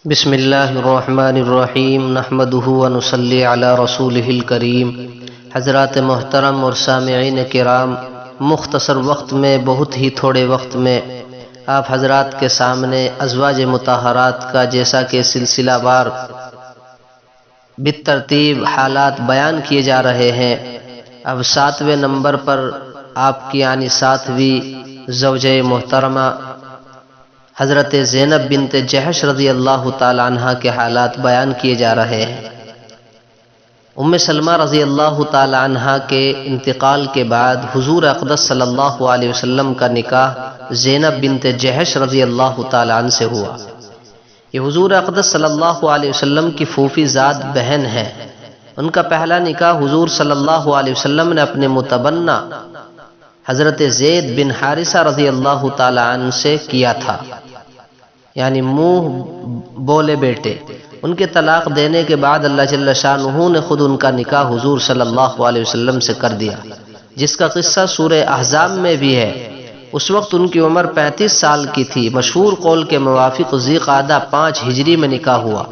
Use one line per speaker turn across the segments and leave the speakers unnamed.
بسم اللہ الرحمن الرحیم نحمدہ ونصلی علی رسولہ الکریم۔ حضرات محترم اور سامعین کرام، مختصر وقت میں، بہت ہی تھوڑے وقت میں آپ حضرات کے سامنے ازواج مطہرات کا جیسا کہ سلسلہ وار بالترتیب حالات بیان کیے جا رہے ہیں، اب 7ویں نمبر پر آپ کی یعنی 7ویں زوجہ محترمہ حضرت زینب بنت جحش رضی اللہ تعالی عنہ کے حالات بیان کیے جا رہے ہیں۔ ام سلمہ رضی اللہ تعالی عنہ کے انتقال کے بعد حضور اقدس صلی اللہ علیہ وسلم کا نکاح زینب بنت جحش رضی اللہ تعالی عنہ سے ہوا۔ یہ حضور اقدس صلی اللہ علیہ وسلم کی پھوپھی زاد بہن ہے۔ ان کا پہلا نکاح حضور صلی اللہ علیہ وسلم نے اپنے متبنہ حضرت زید بن حارثہ رضی اللہ تعالی عنہ سے کیا تھا، یعنی منہ بولے بیٹے۔ ان کے طلاق دینے کے بعد اللہ جل شانہ نے خود ان کا نکاح حضور صلی اللہ علیہ وسلم سے کر دیا، جس کا قصہ سورہ احزاب میں بھی ہے۔ اس وقت ان کی عمر 35 سال کی تھی۔ مشہور قول کے موافق ذی قعدہ 5 ہجری میں نکاح ہوا،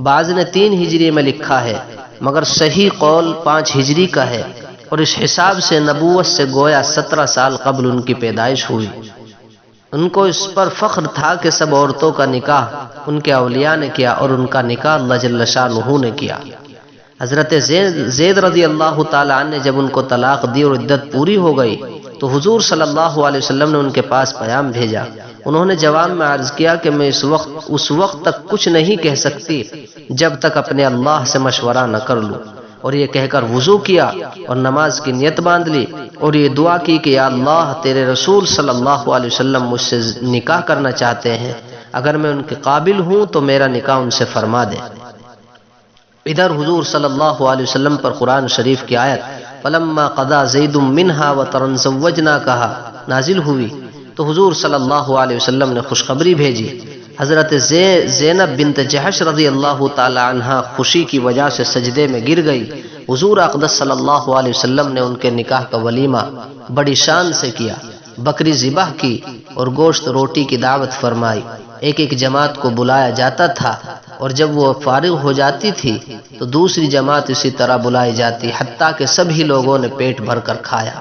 بعض نے 3 ہجری میں لکھا ہے، مگر صحیح قول 5 ہجری کا ہے، اور اس حساب سے نبوت سے گویا 17 سال قبل ان کی پیدائش ہوئی۔ ان کو اس پر فخر تھا کہ سب عورتوں کا نکاح ان کے اولیاء نے کیا اور ان کا نکاح اللہ جل شانہ نے کیا۔ حضرت زید رضی اللہ تعالی عنہ نے جب ان کو طلاق دی اور عدت پوری ہو گئی تو حضور صلی اللہ علیہ وسلم نے ان کے پاس پیام بھیجا۔ انہوں نے جواب میں عرض کیا کہ میں اس وقت تک کچھ نہیں کہہ سکتی جب تک اپنے اللہ سے مشورہ نہ کر لوں، اور یہ کہہ کر وضو کیا اور نماز کی نیت باندھ لی اور یہ دعا کی کہ یا اللہ، تیرے رسول صلی اللہ علیہ وسلم مجھ سے نکاح کرنا چاہتے ہیں، اگر میں ان کے قابل ہوں تو میرا نکاح ان سے فرما دے۔ ادھر حضور صلی اللہ علیہ وسلم پر قرآن شریف کی آیت فَلَمَّا قَضَى زَيْدٌ مِّنْهَا وَطَرًا زَوَّجْنَاكَهَا نازل ہوئی تو حضور صلی اللہ علیہ وسلم نے خوشخبری بھیجی۔ حضرت زینب بنت جحش رضی اللہ تعالی عنہ خوشی کی وجہ سے سجدے میں گر گئی۔ حضور اقدس صلی اللہ علیہ وسلم نے ان کے نکاح کا ولیمہ بڑی شان سے کیا، بکری ذبح کی اور گوشت روٹی کی دعوت فرمائی۔ ایک ایک جماعت کو بلایا جاتا تھا، اور جب وہ فارغ ہو جاتی تھی تو دوسری جماعت اسی طرح بلائی جاتی، حتیٰ کہ سبھی لوگوں نے پیٹ بھر کر کھایا۔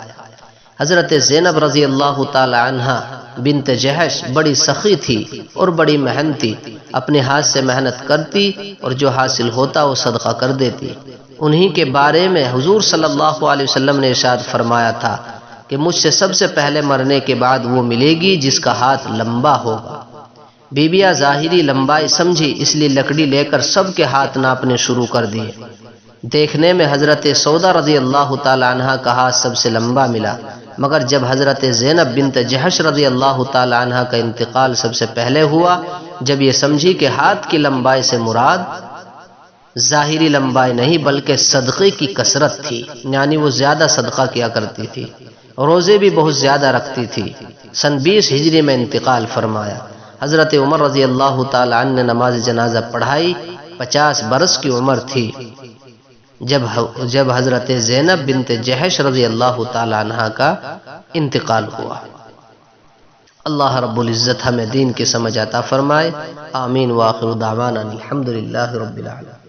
حضرت زینب رضی اللہ تعالی عنہ بنت جحش بڑی سخی تھی اور بڑی محنتی، اپنے ہاتھ سے محنت کرتی اور جو حاصل ہوتا وہ صدقہ کر دیتی۔ انہی کے بارے میں حضور صلی اللہ علیہ وسلم نے ارشاد فرمایا تھا کہ مجھ سے سب سے پہلے مرنے کے بعد وہ ملے گی جس کا ہاتھ لمبا ہوگا۔ بیبیاں ظاہری لمبائی سمجھی، اس لیے لکڑی لے کر سب کے ہاتھ ناپنے شروع کر دیے۔ دیکھنے میں حضرت سودا رضی اللہ تعالی عنہ کا ہاتھ سب سے لمبا ملا، مگر جب حضرت زینب بنت جحش رضی اللہ تعالی عنہ کا انتقال سب سے پہلے ہوا، جب یہ سمجھی کہ ہاتھ کی لمبائی سے مراد ظاہری لمبائی نہیں بلکہ صدقے کی کثرت تھی، یعنی وہ زیادہ صدقہ کیا کرتی تھی، روزے بھی بہت زیادہ رکھتی تھی، سن 20 ہجری میں انتقال فرمایا۔ حضرت عمر رضی اللہ تعالی عنہ نے نماز جنازہ پڑھائی، 50 برس کی عمر تھی جب حضرت زینب بنت جحش رضی اللہ تعالی عنہ کا انتقال ہوا۔ اللہ رب العزت ہمیں دین کی سمجھ عطا فرمائے، آمین۔ وآخر دعوانا الحمدللہ رب العالمین۔